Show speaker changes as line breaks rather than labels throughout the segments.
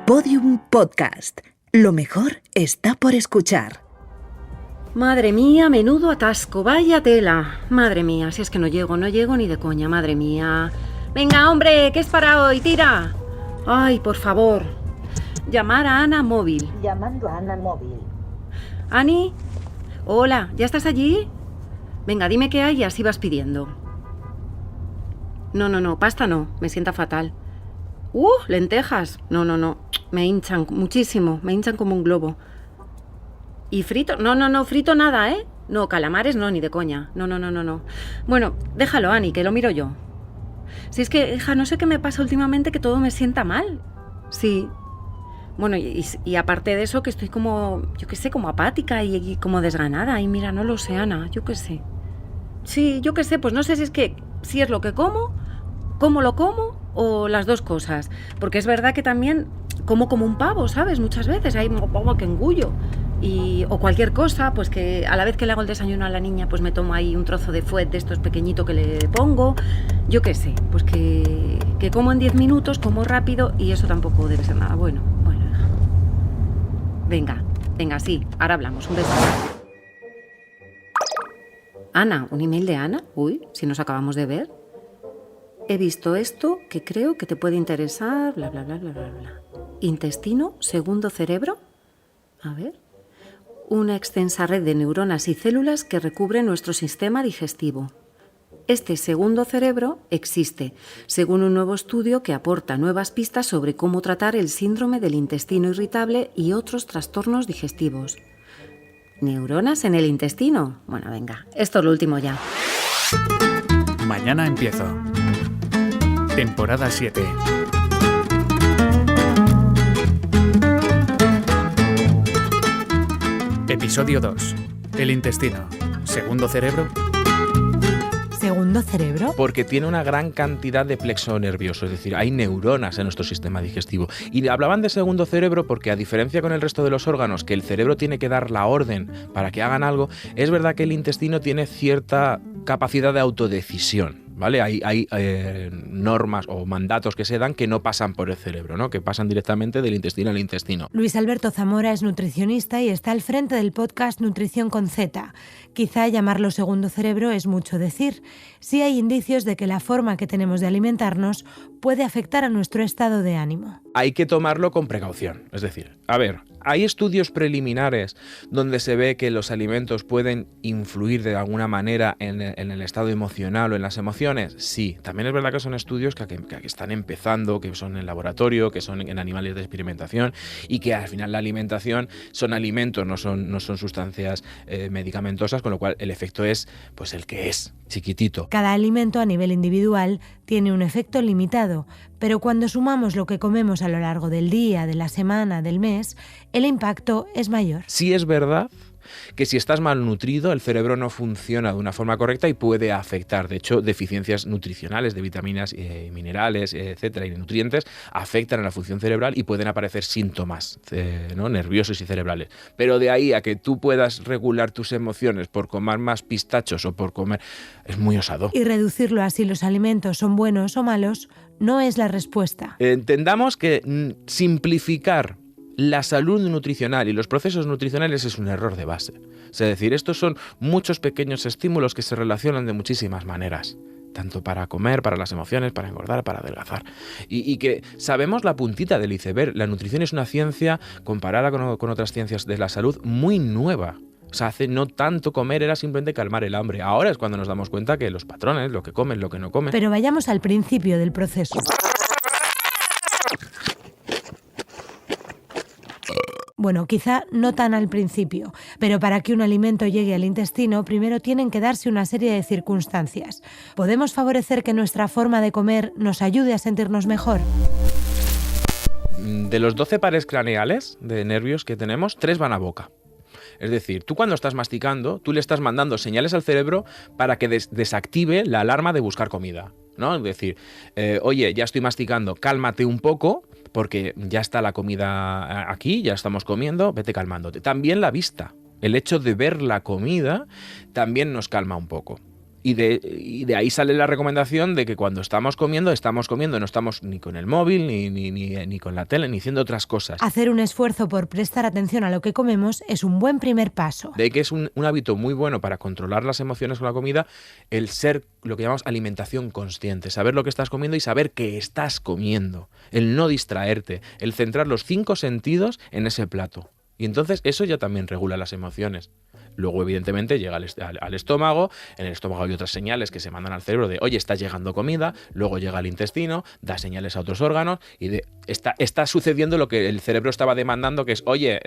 Podium Podcast. Lo mejor está por escuchar.
Madre mía, menudo atasco, vaya tela. Madre mía, si es que no llego ni de coña, madre mía. Venga, hombre, ¿qué es para hoy? ¡Tira! Ay, por favor. Llamar a Ana móvil.
Llamando a Ana móvil.
Ani, hola, ¿ya estás allí? Venga, dime qué hay y así vas pidiendo. No, pasta no, me sienta fatal. Lentejas. No, me hinchan muchísimo, me hinchan como un globo. ¿Y frito? No, frito nada, ¿eh? No, calamares no, ni de coña. No. Bueno, déjalo, Ani, que lo miro yo. Si es que, hija, no sé qué me pasa últimamente, que todo me sienta mal. Sí. Bueno, y aparte de eso, que estoy como, yo qué sé, como apática y como desganada. Y mira, no lo sé, Ana, yo qué sé. Sí, yo qué sé, pues no sé si es lo que como, cómo lo como o las dos cosas. Porque es verdad que también como un pavo, ¿sabes? Muchas veces hay un pavo que engullo. O cualquier cosa, pues que a la vez que le hago el desayuno a la niña, pues me tomo ahí un trozo de fuet de estos pequeñito que le pongo. Yo qué sé, pues que como en 10 minutos, como rápido y eso tampoco debe ser nada bueno. Venga, sí, ahora hablamos. Un beso. Ana, ¿un email de Ana? Uy, si nos acabamos de ver. He visto esto que creo que te puede interesar, bla. Intestino, segundo cerebro. A ver. Una extensa red de neuronas y células que recubre nuestro sistema digestivo. Este segundo cerebro existe, según un nuevo estudio que aporta nuevas pistas sobre cómo tratar el síndrome del intestino irritable y otros trastornos digestivos. ¿Neuronas en el intestino? Bueno, venga, esto es lo último ya.
Mañana empiezo. Temporada 7. Episodio 2. El intestino. ¿Segundo cerebro?
¿Segundo cerebro?
Porque tiene una gran cantidad de plexo nervioso, es decir, hay neuronas en nuestro sistema digestivo. Y hablaban de segundo cerebro porque, a diferencia con el resto de los órganos, que el cerebro tiene que dar la orden para que hagan algo, es verdad que el intestino tiene cierta capacidad de autodecisión. ¿Vale? Hay normas o mandatos que se dan que no pasan por el cerebro, ¿no? Que pasan directamente del intestino al intestino.
Luis Alberto Zamora es nutricionista y está al frente del podcast Nutrición con Z. Quizá llamarlo segundo cerebro es mucho decir. Sí hay indicios de que la forma que tenemos de alimentarnos puede afectar a nuestro estado de ánimo.
Hay que tomarlo con precaución. Es decir, hay estudios preliminares donde se ve que los alimentos pueden influir de alguna manera en el estado emocional o en las emociones. Sí, también es verdad que son estudios que están empezando, que son en laboratorio, que son en animales de experimentación y que al final la alimentación son alimentos, no son sustancias medicamentosas, con lo cual el efecto es pues el que es, chiquitito.
Cada alimento a nivel individual tiene un efecto limitado, pero cuando sumamos lo que comemos a lo largo del día, de la semana, del mes, el impacto es mayor.
Sí es verdad que si estás malnutrido, el cerebro no funciona de una forma correcta y puede afectar. De hecho, deficiencias nutricionales de vitaminas, minerales, etcétera, y nutrientes afectan a la función cerebral y pueden aparecer síntomas nerviosos y cerebrales. Pero de ahí a que tú puedas regular tus emociones por comer más pistachos o por comer, es muy osado.
Y reducirlo a si los alimentos son buenos o malos no es la respuesta.
Entendamos que simplificar la salud nutricional y los procesos nutricionales es un error de base. Es decir, estos son muchos pequeños estímulos que se relacionan de muchísimas maneras, tanto para comer, para las emociones, para engordar, para adelgazar. Y que sabemos la puntita del iceberg. La nutrición es una ciencia, comparada con otras ciencias de la salud, muy nueva. O sea, hace no tanto comer era simplemente calmar el hambre. Ahora es cuando nos damos cuenta que los patrones, lo que comen, lo que no comen.
Pero vayamos al principio del proceso. Bueno, quizá no tan al principio, pero para que un alimento llegue al intestino, primero tienen que darse una serie de circunstancias. ¿Podemos favorecer que nuestra forma de comer nos ayude a sentirnos mejor?
De los 12 pares craneales de nervios que tenemos, 3 van a boca. Es decir, tú cuando estás masticando, tú le estás mandando señales al cerebro para que desactive la alarma de buscar comida, ¿no? Es decir, oye, ya estoy masticando, cálmate un poco, porque ya está la comida aquí, ya estamos comiendo, vete calmándote. También la vista, el hecho de ver la comida también nos calma un poco. Y de ahí sale la recomendación de que cuando estamos comiendo, no estamos ni con el móvil, ni con la tele, ni haciendo otras cosas.
Hacer un esfuerzo por prestar atención a lo que comemos es un buen primer paso.
De ahí que es un hábito muy bueno para controlar las emociones con la comida, el ser lo que llamamos alimentación consciente, saber lo que estás comiendo y saber que estás comiendo, el no distraerte, el centrar los 5 sentidos en ese plato. Y entonces eso ya también regula las emociones. Luego, evidentemente, llega al estómago. En el estómago hay otras señales que se mandan al cerebro de, oye, está llegando comida. Luego llega al intestino, da señales a otros órganos y está sucediendo lo que el cerebro estaba demandando, que es, oye,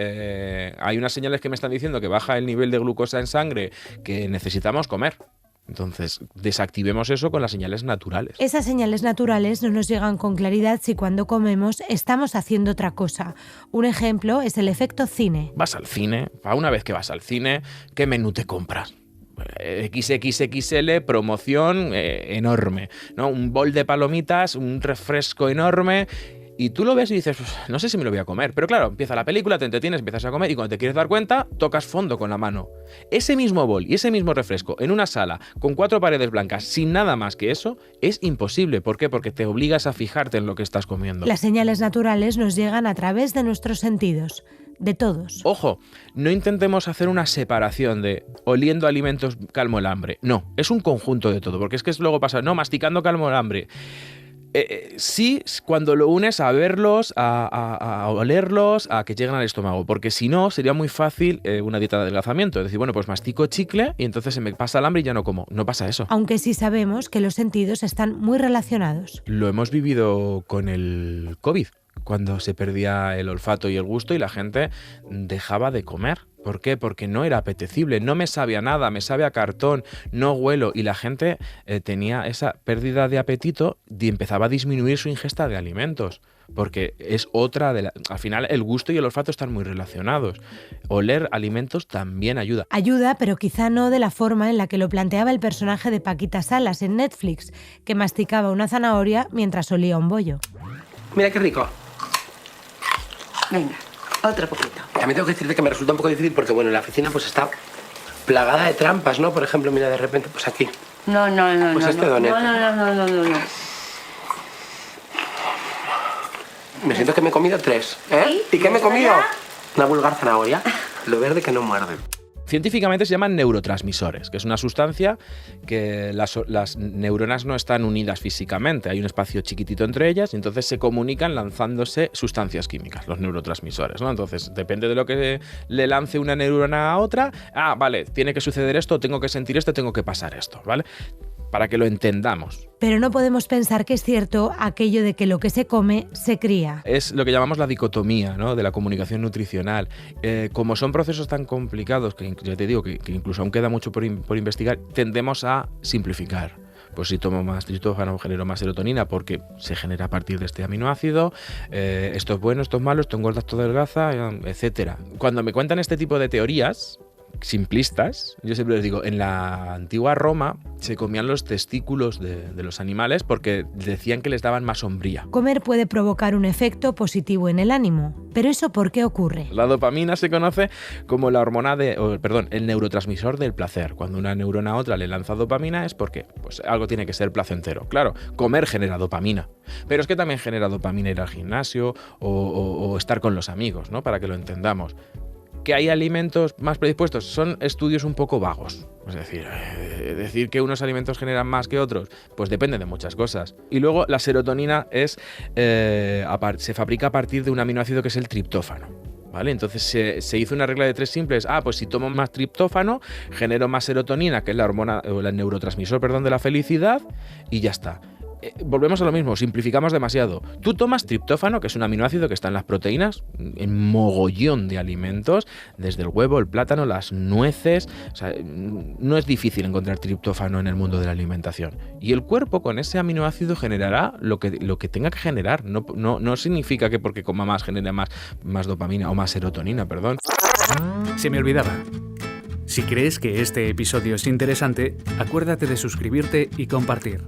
hay unas señales que me están diciendo que baja el nivel de glucosa en sangre, que necesitamos comer. Entonces, desactivemos eso con las señales naturales.
Esas señales naturales no nos llegan con claridad si cuando comemos estamos haciendo otra cosa. Un ejemplo es el efecto cine.
Vas al cine, una vez que vas al cine, ¿qué menú te compras? XXXL, promoción enorme, ¿no? Un bol de palomitas, un refresco enorme. Y tú lo ves y dices, pues, no sé si me lo voy a comer. Pero claro, empieza la película, te entretienes, empiezas a comer y cuando te quieres dar cuenta, tocas fondo con la mano. Ese mismo bol y ese mismo refresco en una sala con 4 paredes blancas, sin nada más que eso, es imposible. ¿Por qué? Porque te obligas a fijarte en lo que estás comiendo.
Las señales naturales nos llegan a través de nuestros sentidos. De todos.
Ojo, no intentemos hacer una separación de oliendo alimentos calmo el hambre. No, es un conjunto de todo. Porque es que luego pasa, no, masticando calmo el hambre. Sí, cuando lo unes a verlos, a olerlos, a que lleguen al estómago, porque si no sería muy fácil una dieta de adelgazamiento, es decir, bueno, pues mastico chicle y entonces se me pasa el hambre y ya no como. No pasa eso.
Aunque sí sabemos que los sentidos están muy relacionados.
Lo hemos vivido con el COVID, cuando se perdía el olfato y el gusto y la gente dejaba de comer. ¿Por qué? Porque no era apetecible, no me sabía nada, me sabe a cartón, no huelo y la gente tenía esa pérdida de apetito y empezaba a disminuir su ingesta de alimentos. Porque es otra de al final el gusto y el olfato están muy relacionados. Oler alimentos también ayuda.
Ayuda, pero quizá no de la forma en la que lo planteaba el personaje de Paquita Salas en Netflix, que masticaba una zanahoria mientras olía un bollo.
Mira qué rico.
Venga, otro poquito.
También tengo que decirte que me resulta un poco difícil porque, bueno, la oficina pues está plagada de trampas, ¿no? Por ejemplo, mira, de repente, pues aquí.
No.
Pues este donete.
No.
Me siento que me he comido 3, ¿eh?
¿Sí?
¿Y qué me he comido?
¿Verdad?
Una vulgar zanahoria. Lo verde que no muerde.
Científicamente se llaman neurotransmisores, que es una sustancia que las neuronas no están unidas físicamente, hay un espacio chiquitito entre ellas y entonces se comunican lanzándose sustancias químicas, los neurotransmisores, ¿no? Entonces depende de lo que le lance una neurona a otra, vale, tiene que suceder esto, tengo que sentir esto, tengo que pasar esto, ¿vale? Para que lo entendamos.
Pero no podemos pensar que es cierto aquello de que lo que se come se cría.
Es lo que llamamos la dicotomía, ¿no? De la comunicación nutricional. Como son procesos tan complicados, que ya te digo que incluso aún queda mucho por investigar, tendemos a simplificar. Pues si tomo más triptófano genero más serotonina porque se genera a partir de este aminoácido, esto es bueno, esto es malo, esto engorda, esto adelgaza, etcétera. Cuando me cuentan este tipo de teorías simplistas, yo siempre les digo, en la antigua Roma se comían los testículos de los animales porque decían que les daban más hombría.
Comer puede provocar un efecto positivo en el ánimo, pero ¿eso por qué ocurre?
La dopamina se conoce como la hormona el neurotransmisor del placer. Cuando una neurona a otra le lanza dopamina es porque pues, algo tiene que ser placentero. Claro, comer genera dopamina, pero es que también genera dopamina ir al gimnasio o estar con los amigos, ¿no? Para que lo entendamos. ¿Que hay alimentos más predispuestos? Son estudios un poco vagos. Es decir que unos alimentos generan más que otros, pues depende de muchas cosas. Y luego la serotonina se fabrica a partir de un aminoácido que es el triptófano. ¿Vale? Entonces se hizo una regla de 3 simples. Pues si tomo más triptófano, genero más serotonina, que es la hormona o el neurotransmisor, de la felicidad, y ya está. Volvemos a lo mismo, simplificamos demasiado. Tú tomas triptófano, que es un aminoácido que está en las proteínas, en mogollón de alimentos, desde el huevo, el plátano, las nueces. O sea, no es difícil encontrar triptófano en el mundo de la alimentación. Y el cuerpo con ese aminoácido generará lo que tenga que generar. No significa que porque coma más genere más dopamina o más serotonina, perdón.
Se me olvidaba. Si crees que este episodio es interesante, acuérdate de suscribirte y compartir.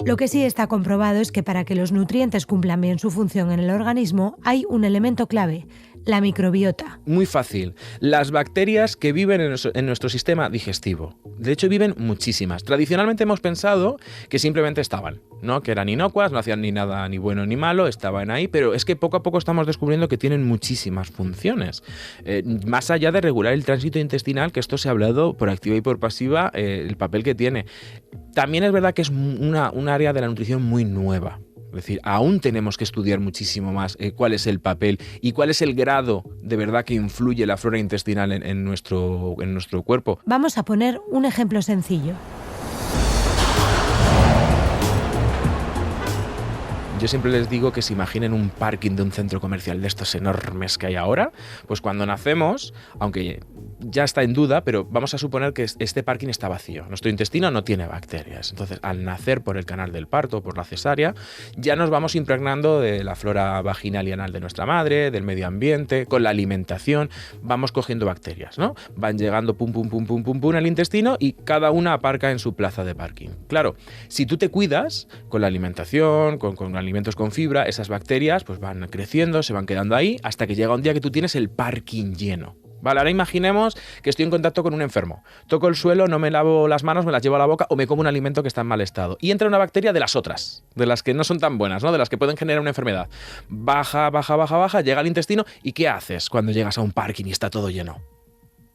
Lo que sí está comprobado es que para que los nutrientes cumplan bien su función en el organismo hay un elemento clave, la microbiota.
Muy fácil. Las bacterias que viven en nuestro sistema digestivo. De hecho, viven muchísimas. Tradicionalmente hemos pensado que simplemente estaban, ¿no? Que eran inocuas, no hacían ni nada ni bueno ni malo, estaban ahí, pero es que poco a poco estamos descubriendo que tienen muchísimas funciones. Más allá de regular el tránsito intestinal, que esto se ha hablado por activa y por pasiva, el papel que tiene. También es verdad que es un área de la nutrición muy nueva. Es decir, aún tenemos que estudiar muchísimo más cuál es el papel y cuál es el grado de verdad que influye la flora intestinal en nuestro cuerpo.
Vamos a poner un ejemplo sencillo.
Yo siempre les digo que se imaginen un parking de un centro comercial de estos enormes que hay ahora. Pues cuando nacemos, aunque ya está en duda, pero vamos a suponer que este parking está vacío. Nuestro intestino no tiene bacterias. Entonces, al nacer por el canal del parto, por la cesárea, ya nos vamos impregnando de la flora vaginal y anal de nuestra madre, del medio ambiente, con la alimentación, vamos cogiendo bacterias, ¿no? Van llegando pum, pum, pum, pum, pum, pum al intestino y cada una aparca en su plaza de parking. Claro, si tú te cuidas con la alimentación, con alimentos con fibra, esas bacterias pues van creciendo, se van quedando ahí, hasta que llega un día que tú tienes el parking lleno. Vale, ahora imaginemos que estoy en contacto con un enfermo. Toco el suelo, no me lavo las manos, me las llevo a la boca o me como un alimento que está en mal estado. Y entra una bacteria de las otras, de las que no son tan buenas, ¿no? De las que pueden generar una enfermedad. Baja, llega al intestino y ¿qué haces cuando llegas a un parking y está todo lleno?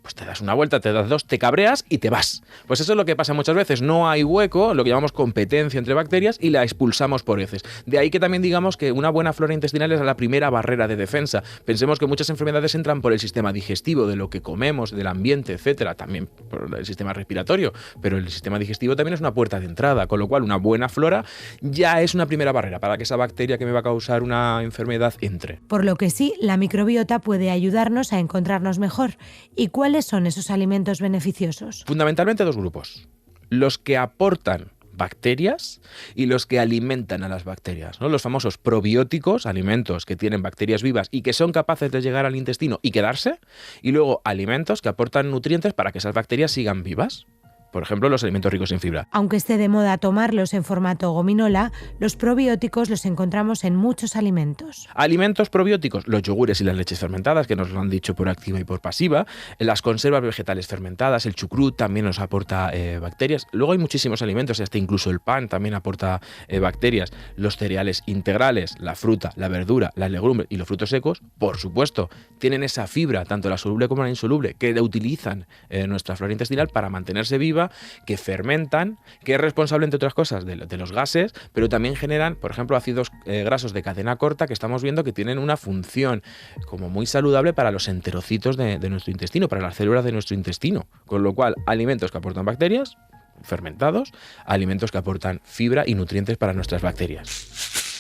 Pues te das una vuelta, te das dos, te cabreas y te vas. Pues eso es lo que pasa muchas veces. No hay hueco, lo que llamamos competencia entre bacterias, y la expulsamos por heces. De ahí que también digamos que una buena flora intestinal es la primera barrera de defensa. Pensemos que muchas enfermedades entran por el sistema digestivo, de lo que comemos, del ambiente, etcétera, también por el sistema respiratorio, pero el sistema digestivo también es una puerta de entrada, con lo cual una buena flora ya es una primera barrera para que esa bacteria que me va a causar una enfermedad entre.
Por lo que sí, la microbiota puede ayudarnos a encontrarnos mejor. ¿Y cuáles son esos alimentos beneficiosos?
Fundamentalmente dos grupos. Los que aportan bacterias y los que alimentan a las bacterias, ¿no? Los famosos probióticos, alimentos que tienen bacterias vivas y que son capaces de llegar al intestino y quedarse, y luego alimentos que aportan nutrientes para que esas bacterias sigan vivas. Por ejemplo, los alimentos ricos en fibra.
Aunque esté de moda tomarlos en formato gominola, los probióticos los encontramos en muchos alimentos.
Alimentos probióticos, los yogures y las leches fermentadas, que nos lo han dicho por activa y por pasiva, las conservas vegetales fermentadas, el chucrut también nos aporta bacterias. Luego hay muchísimos alimentos, hasta incluso el pan también aporta bacterias. Los cereales integrales, la fruta, la verdura, las legumbres y los frutos secos, por supuesto, tienen esa fibra, tanto la soluble como la insoluble, que utilizan nuestra flora intestinal para mantenerse viva, que fermentan, que es responsable, entre otras cosas, de los gases, pero también generan, por ejemplo, ácidos grasos de cadena corta, que estamos viendo que tienen una función como muy saludable para los enterocitos de nuestro intestino, para las células de nuestro intestino. Con lo cual, alimentos que aportan bacterias, fermentados, alimentos que aportan fibra y nutrientes para nuestras bacterias.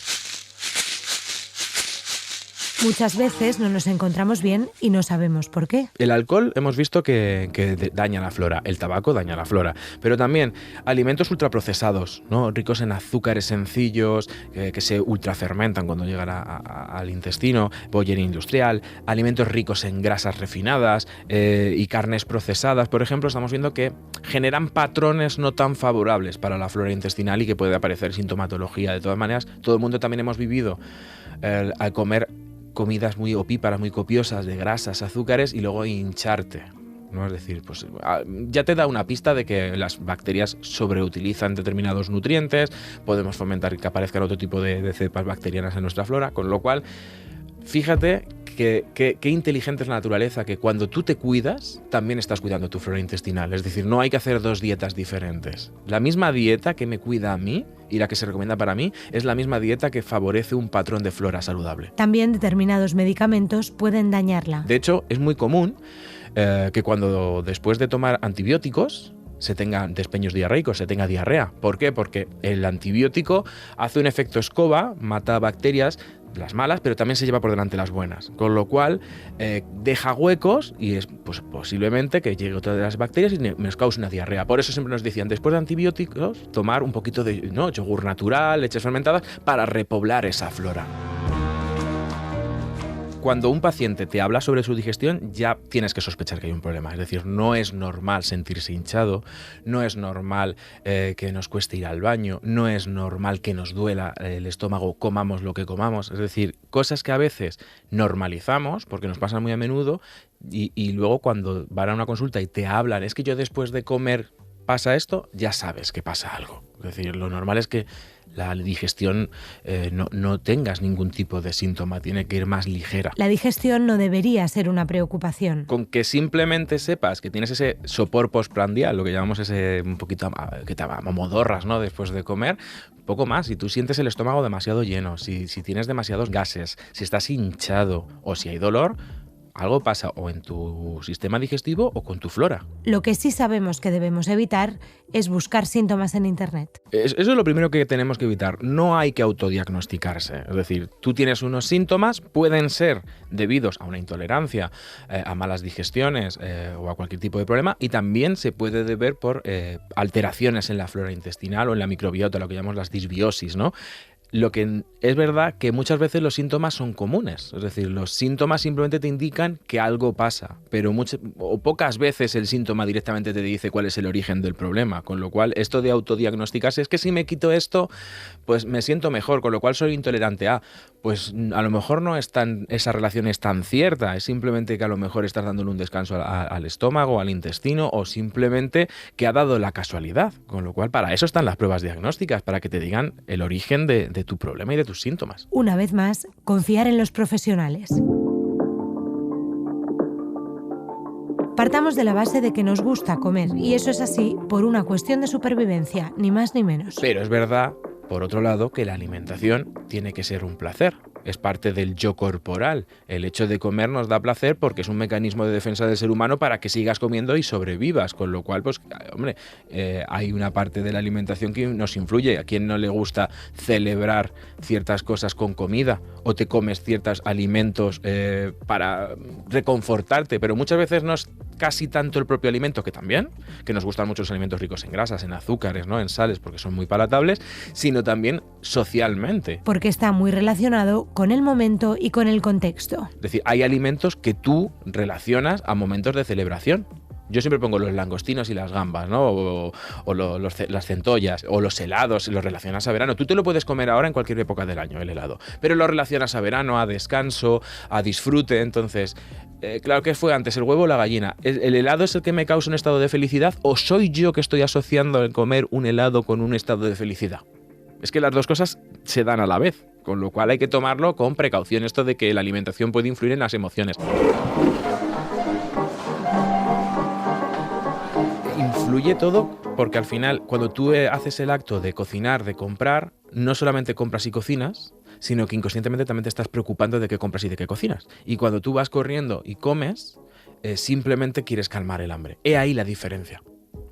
Muchas veces no nos encontramos bien y no sabemos por qué.
El alcohol hemos visto que daña la flora, el tabaco daña la flora, pero también alimentos ultraprocesados, ¿no? Ricos en azúcares sencillos, que se ultrafermentan cuando llegan al intestino, bollería industrial, alimentos ricos en grasas refinadas y carnes procesadas, por ejemplo, estamos viendo que generan patrones no tan favorables para la flora intestinal y que puede aparecer sintomatología. De todas maneras, todo el mundo también hemos vivido al comer comidas muy opíparas, muy copiosas de grasas, azúcares y luego hincharte, ¿no? Es decir, pues ya te da una pista de que las bacterias sobreutilizan determinados nutrientes, podemos fomentar que aparezcan otro tipo de cepas bacterianas en nuestra flora, con lo cual, fíjate qué inteligente es la naturaleza, que cuando tú te cuidas, también estás cuidando tu flora intestinal. Es decir, no hay que hacer dos dietas diferentes. La misma dieta que me cuida a mí y la que se recomienda para mí es la misma dieta que favorece un patrón de flora saludable.
También determinados medicamentos pueden dañarla.
De hecho, es muy común que cuando después de tomar antibióticos se tengan despeños diarreicos, se tenga diarrea. ¿Por qué? Porque el antibiótico hace un efecto escoba, mata bacterias, las malas, pero también se lleva por delante las buenas, con lo cual deja huecos y es pues, posiblemente que llegue otra de las bacterias y nos cause una diarrea. Por eso siempre nos decían, después de antibióticos, tomar un poquito de yogur natural, leches fermentadas, para repoblar esa flora. cuando un paciente te habla sobre su digestión, ya tienes que sospechar que hay un problema. Es decir, no es normal sentirse hinchado, no es normal que nos cueste ir al baño, no es normal que nos duela el estómago, comamos lo que comamos. Es decir, cosas que a veces normalizamos, porque nos pasan muy a menudo, y luego cuando van a una consulta y te hablan, es que yo después de comer pasa esto, ya sabes que pasa algo. Es decir, lo normal es que la digestión no tengas ningún tipo de síntoma, tiene que ir más ligera.
La digestión no debería ser una preocupación.
Con que simplemente sepas que tienes ese sopor postprandial, lo que llamamos ese un poquito que te modorras, ¿no?, después de comer, poco más. Si tú sientes el estómago demasiado lleno, si tienes demasiados gases, si estás hinchado o si hay dolor, algo pasa o en tu sistema digestivo o con tu flora.
Lo que sí sabemos que debemos evitar es buscar síntomas en Internet.
Eso es lo primero que tenemos que evitar. No hay que autodiagnosticarse. Es decir, tú tienes unos síntomas, pueden ser debidos a una intolerancia, a malas digestiones o a cualquier tipo de problema, y también se puede deber por alteraciones en la flora intestinal o en la microbiota, lo que llamamos las disbiosis, ¿no? Lo que es verdad que muchas veces los síntomas son comunes, es decir, los síntomas simplemente te indican que algo pasa, pero pocas veces el síntoma directamente te dice cuál es el origen del problema, con lo cual esto de autodiagnosticarse, es que si me quito esto, pues me siento mejor, con lo cual soy intolerante a, pues a lo mejor no es esa relación es tan cierta, es simplemente que a lo mejor estás dándole un descanso al estómago, al intestino, o simplemente que ha dado la casualidad, con lo cual para eso están las pruebas diagnósticas, para que te digan el origen de tu problema y de tus síntomas.
Una vez más, confiar en los profesionales. Partamos de la base de que nos gusta comer, y eso es así por una cuestión de supervivencia, ni más ni menos.
Pero es verdad, por otro lado, que la alimentación tiene que ser un placer. Es parte del yo corporal. El hecho de comer nos da placer porque es un mecanismo de defensa del ser humano para que sigas comiendo y sobrevivas. Con lo cual, pues, hombre, hay una parte de la alimentación que nos influye. ¿A quién no le gusta celebrar ciertas cosas con comida? O te comes ciertos alimentos para reconfortarte. Pero muchas veces no es casi tanto el propio alimento, que también, que nos gustan mucho los alimentos ricos en grasas, en azúcares, ¿no?, en sales, porque son muy palatables, sino también socialmente.
Porque está muy relacionado con el momento y con el contexto.
Es decir, hay alimentos que tú relacionas a momentos de celebración. Yo siempre pongo los langostinos y las gambas, ¿no? O las centollas, o los helados, los relacionas a verano. Tú te lo puedes comer ahora en cualquier época del año, el helado, pero lo relacionas a verano, a descanso, a disfrute. Entonces, claro, ¿qué fue antes, el huevo o la gallina? ¿El helado es el que me causa un estado de felicidad o soy yo que estoy asociando el comer un helado con un estado de felicidad? Es que las dos cosas se dan a la vez, con lo cual hay que tomarlo con precaución, esto de que la alimentación puede influir en las emociones. Influye todo porque al final, cuando tú haces el acto de cocinar, de comprar, no solamente compras y cocinas, sino que inconscientemente también te estás preocupando de qué compras y de qué cocinas. Y cuando tú vas corriendo y comes, simplemente quieres calmar el hambre. He ahí la diferencia.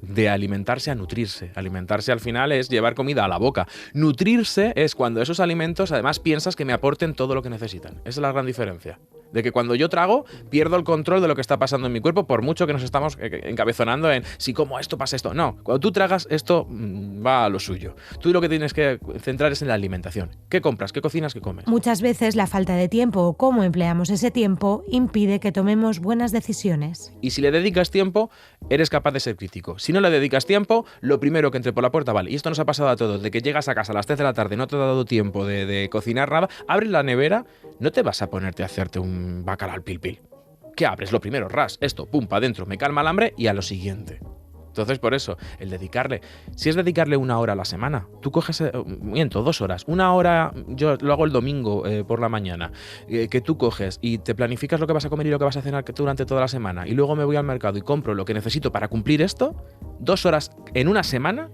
De alimentarse a nutrirse. Alimentarse al final es llevar comida a la boca. Nutrirse es cuando esos alimentos además piensas que me aporten todo lo que necesitan. Esa es la gran diferencia. De que cuando yo trago, pierdo el control de lo que está pasando en mi cuerpo, por mucho que nos estamos encabezonando en si como esto pasa esto. No, cuando tú tragas, esto va a lo suyo. Tú lo que tienes que centrar es en la alimentación. ¿Qué compras? ¿Qué cocinas? ¿Qué comes?
Muchas veces la falta de tiempo o cómo empleamos ese tiempo impide que tomemos buenas decisiones.
Y si le dedicas tiempo, eres capaz de ser crítico. Si no le dedicas tiempo, lo primero que entre por la puerta, vale, y esto nos ha pasado a todos, de que llegas a casa a las 3 de la tarde, no te ha dado tiempo de cocinar nada, abres la nevera, no te vas a ponerte a hacerte un bacalao al pil pil. ¿Qué abres? Lo primero, esto, pum, para adentro, me calma el hambre y a lo siguiente. Entonces, por eso, el dedicarle, si es dedicarle 1 hora a la semana, tú coges, miento, 2 horas, 1 hora, yo lo hago el domingo por la mañana, que tú coges y te planificas lo que vas a comer y lo que vas a cenar durante toda la semana, y luego me voy al mercado y compro lo que necesito para cumplir esto, 2 horas en una semana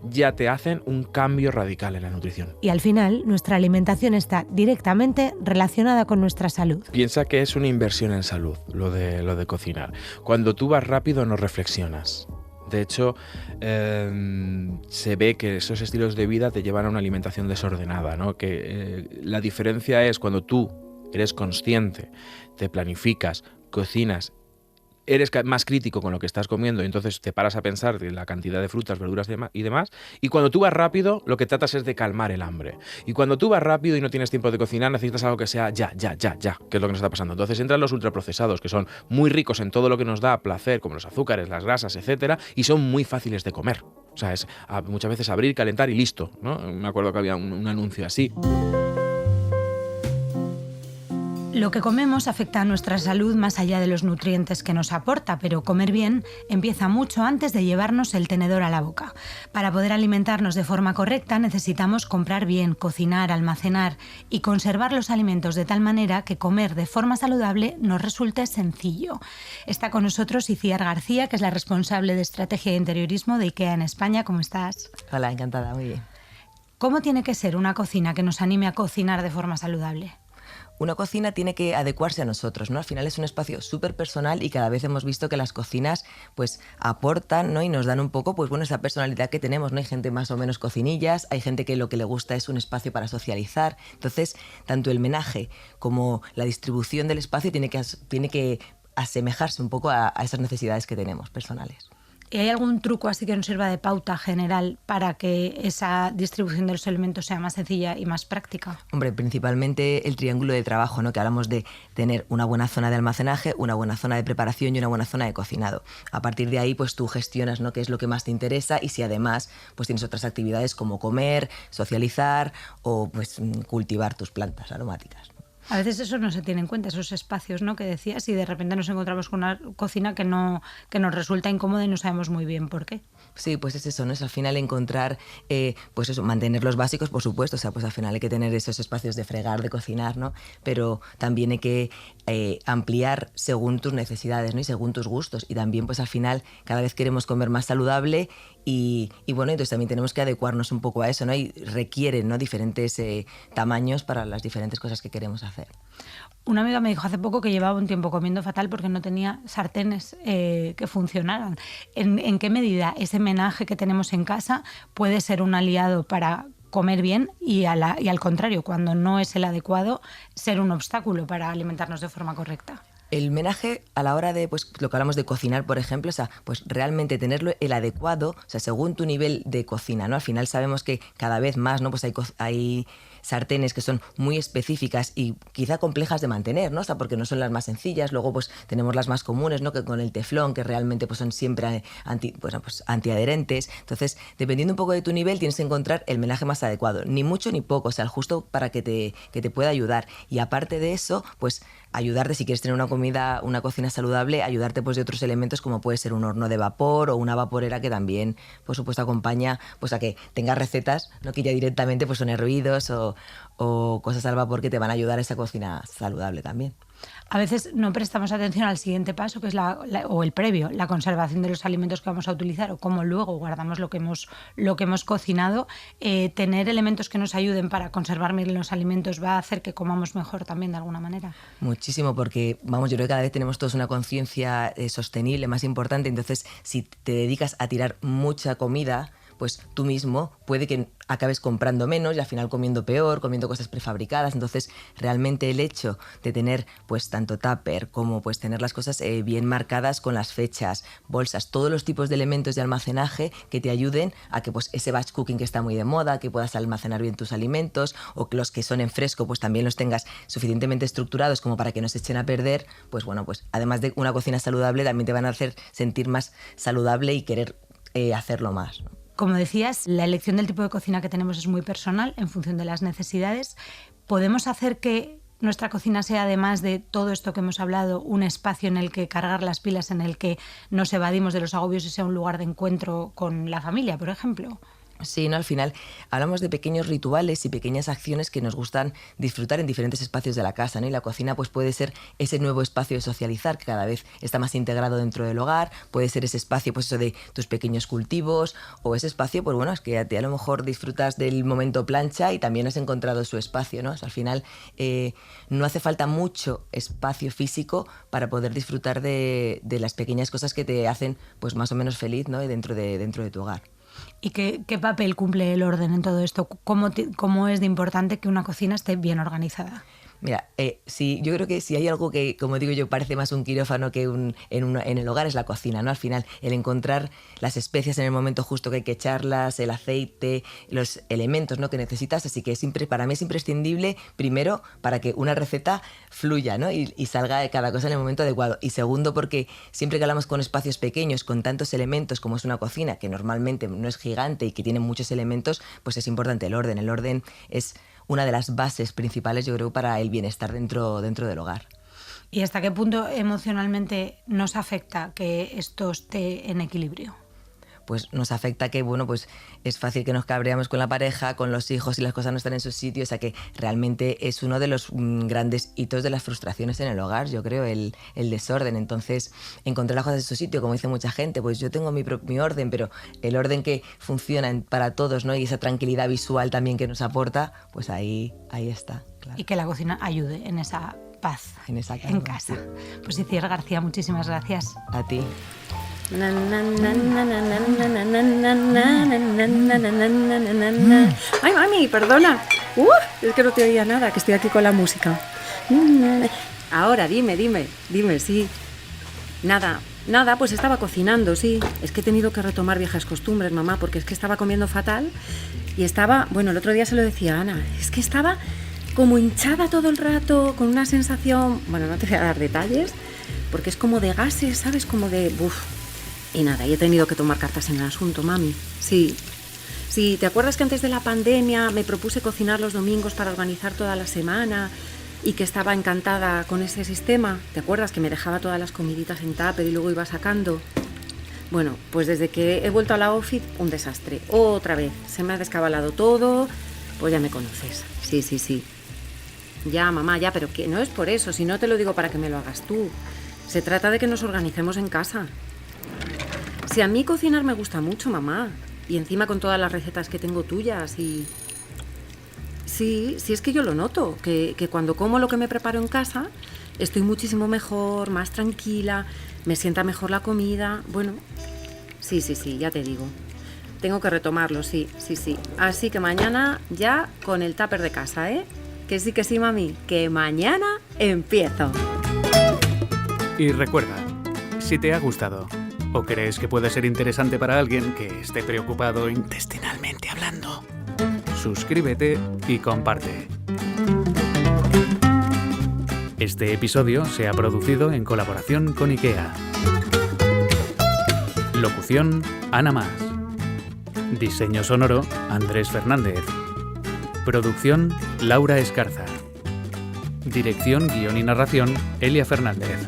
ya te hacen un cambio radical en la nutrición.
Y al final, nuestra alimentación está directamente relacionada con nuestra salud.
Piensa que es una inversión en salud, lo de cocinar. Cuando tú vas rápido no reflexionas. De hecho, se ve que esos estilos de vida te llevan a una alimentación desordenada, ¿no? Que la diferencia es cuando tú eres consciente, te planificas, cocinas eres más crítico con lo que estás comiendo y entonces te paras a pensar de la cantidad de frutas, verduras y demás. Y cuando tú vas rápido, lo que tratas es de calmar el hambre. Y cuando tú vas rápido y no tienes tiempo de cocinar, necesitas algo que sea ya, que es lo que nos está pasando. Entonces entran los ultraprocesados, que son muy ricos en todo lo que nos da placer, como los azúcares, las grasas, etcétera, y son muy fáciles de comer. O sea, es muchas veces abrir, calentar y listo, ¿no? Me acuerdo que había un anuncio así.
Lo que comemos afecta a nuestra salud más allá de los nutrientes que nos aporta, pero comer bien empieza mucho antes de llevarnos el tenedor a la boca. Para poder alimentarnos de forma correcta necesitamos comprar bien, cocinar, almacenar y conservar los alimentos de tal manera que comer de forma saludable nos resulte sencillo. Está con nosotros Iciar García, que es la responsable de estrategia de interiorismo de IKEA en España. ¿Cómo estás?
Hola, encantada, muy bien.
¿Cómo tiene que ser una cocina que nos anime a cocinar de forma saludable?
Una cocina tiene que adecuarse a nosotros, ¿no? Al final es un espacio súper personal y cada vez hemos visto que las cocinas pues aportan, ¿no? Y nos dan un poco pues bueno, esa personalidad que tenemos, ¿no? Hay gente más o menos cocinillas, hay gente que lo que le gusta es un espacio para socializar. Entonces, tanto el menaje como la distribución del espacio tiene que asemejarse un poco a esas necesidades que tenemos personales.
¿Y hay algún truco así que nos sirva de pauta general para que esa distribución de los alimentos sea más sencilla y más práctica?
Hombre, principalmente el triángulo de trabajo, ¿no? Que hablamos de tener una buena zona de almacenaje, una buena zona de preparación y una buena zona de cocinado. A partir de ahí, pues tú gestionas, ¿no? Qué es lo que más te interesa y si además pues tienes otras actividades como comer, socializar o pues cultivar tus plantas aromáticas.
A veces eso no se tiene en cuenta, esos espacios, ¿no? que decías, y de repente nos encontramos con una cocina que nos resulta incómoda y no sabemos muy bien por qué.
Sí, pues es eso, ¿no? Es al final encontrar, pues eso, mantener los básicos, por supuesto, o sea, pues al final hay que tener esos espacios de fregar, de cocinar, ¿no? Pero también hay que ampliar según tus necesidades, ¿no? Y según tus gustos. Y también, pues al final, cada vez queremos comer más saludable y bueno, entonces también tenemos que adecuarnos un poco a eso, ¿no? Y requieren, ¿no? Diferentes tamaños para las diferentes cosas que queremos hacer.
Una amiga me dijo hace poco que llevaba un tiempo comiendo fatal porque no tenía sartenes que funcionaran. ¿En qué medida ese menaje que tenemos en casa puede ser un aliado para comer bien y al contrario, cuando no es el adecuado, ser un obstáculo para alimentarnos de forma correcta?
El menaje a la hora de, pues lo que hablamos de cocinar, por ejemplo, o sea, pues realmente tenerlo el adecuado, o sea, según tu nivel de cocina, ¿no? Al final sabemos que cada vez más, ¿no? Pues hay sartenes que son muy específicas y quizá complejas de mantener, ¿no? O sea, porque no son las más sencillas. Luego, pues tenemos las más comunes, ¿no? Que con el teflón, que realmente pues son siempre antiadherentes. Entonces, dependiendo un poco de tu nivel, tienes que encontrar el menaje más adecuado. Ni mucho ni poco, o sea, el justo para que te pueda ayudar. Y aparte de eso, pues ayudarte, si quieres tener una cocina saludable, ayudarte pues de otros elementos como puede ser un horno de vapor o una vaporera que también, por supuesto, acompaña pues a que tengas recetas, no que ya directamente pues son hervidos o cosas al vapor que te van a ayudar a esa cocina saludable también.
A veces no prestamos atención al siguiente paso, que es o el previo, la conservación de los alimentos que vamos a utilizar o cómo luego guardamos lo que hemos cocinado. Tener elementos que nos ayuden para conservar bien los alimentos va a hacer que comamos mejor también de alguna manera.
Muchísimo, porque vamos, yo creo que cada vez tenemos todos una conciencia sostenible más importante, entonces si te dedicas a tirar mucha comida, pues tú mismo puede que acabes comprando menos y al final comiendo peor, comiendo cosas prefabricadas. Entonces, realmente el hecho de tener pues tanto tupper como pues tener las cosas bien marcadas con las fechas, bolsas, todos los tipos de elementos de almacenaje que te ayuden a que pues ese batch cooking que está muy de moda, que puedas almacenar bien tus alimentos o que los que son en fresco pues también los tengas suficientemente estructurados como para que no se echen a perder, pues bueno, pues además de una cocina saludable también te van a hacer sentir más saludable y querer hacerlo más, ¿no?
Como decías, la elección del tipo de cocina que tenemos es muy personal en función de las necesidades. ¿Podemos hacer que nuestra cocina sea, además de todo esto que hemos hablado, un espacio en el que cargar las pilas, en el que nos evadimos de los agobios y sea un lugar de encuentro con la familia, por ejemplo?
Sí, ¿no? Al final hablamos de pequeños rituales y pequeñas acciones que nos gustan disfrutar en diferentes espacios de la casa, ¿no? Y la cocina pues puede ser ese nuevo espacio de socializar que cada vez está más integrado dentro del hogar, puede ser ese espacio pues eso de tus pequeños cultivos o ese espacio, pues bueno, es que a lo mejor disfrutas del momento plancha y también has encontrado su espacio, ¿no? O sea, al final no hace falta mucho espacio físico para poder disfrutar de las pequeñas cosas que te hacen pues más o menos feliz, ¿no? Dentro de tu hogar.
¿Y qué papel cumple el orden en todo esto? ¿Cómo es de importante que una cocina esté bien organizada?
Mira, sí, yo creo que si hay algo que, como digo yo, parece más un quirófano que en el hogar, es la cocina, ¿no? Al final, el encontrar las especias en el momento justo que hay que echarlas, el aceite, los elementos, ¿no?, que necesitas. Así que para mí es imprescindible, primero, para que una receta fluya, ¿no?, y salga de cada cosa en el momento adecuado. Y segundo, porque siempre que hablamos con espacios pequeños, con tantos elementos como es una cocina, que normalmente no es gigante y que tiene muchos elementos, pues es importante el orden. El orden es una de las bases principales, yo creo, para el bienestar dentro del hogar.
¿Y hasta qué punto emocionalmente nos afecta que esto esté en equilibrio?
Pues nos afecta que, bueno, pues es fácil que nos cabreamos con la pareja, con los hijos y las cosas no están en su sitio. O sea que realmente es uno de los grandes hitos de las frustraciones en el hogar, yo creo, el desorden. Entonces, encontrar las cosas en su sitio, como dice mucha gente, pues yo tengo mi orden, pero el orden que funciona para todos, ¿no?, y esa tranquilidad visual también que nos aporta, pues ahí está. Claro.
Y que la cocina ayude en esa paz en casa. Pues Itziar García, muchísimas gracias.
A ti.
Ay, mami, perdona. Es que no te oía nada, que estoy aquí con la música. Ahora, dime, sí. Nada, pues estaba cocinando, sí. Es que he tenido que retomar viejas costumbres, mamá, porque es que estaba comiendo fatal y estaba, bueno, el otro día se lo decía a Ana, es que estaba como hinchada todo el rato, con una sensación, bueno, no te voy a dar detalles, porque es como de gases, ¿sabes? Como de... Y nada, y he tenido que tomar cartas en el asunto, mami. Sí, ¿te acuerdas que antes de la pandemia me propuse cocinar los domingos para organizar toda la semana y que estaba encantada con ese sistema? ¿Te acuerdas que me dejaba todas las comiditas en tupper y luego iba sacando? Bueno, pues desde que he vuelto a la OFID, un desastre. Otra vez, se me ha descabalado todo, pues ya me conoces. Sí. Ya, mamá, ya, pero que no es por eso, si no te lo digo para que me lo hagas tú. Se trata de que nos organicemos en casa. Si a mí cocinar me gusta mucho, mamá, y encima con todas las recetas que tengo tuyas y... Sí, es que yo lo noto, que cuando como lo que me preparo en casa, estoy muchísimo mejor, más tranquila, me sienta mejor la comida, bueno... Sí, ya te digo. Tengo que retomarlo, sí. Así que mañana ya con el tupper de casa, ¿eh? Que sí, mami, que mañana empiezo.
Y recuerda, si te ha gustado o crees que puede ser interesante para alguien que esté preocupado intestinalmente hablando, suscríbete y comparte. Este episodio se ha producido en colaboración con IKEA. Locución: Ana Mas. Diseño sonoro: Andrés Fernández. Producción: Laura Escarza. Dirección, guión y narración: Elia Fernández.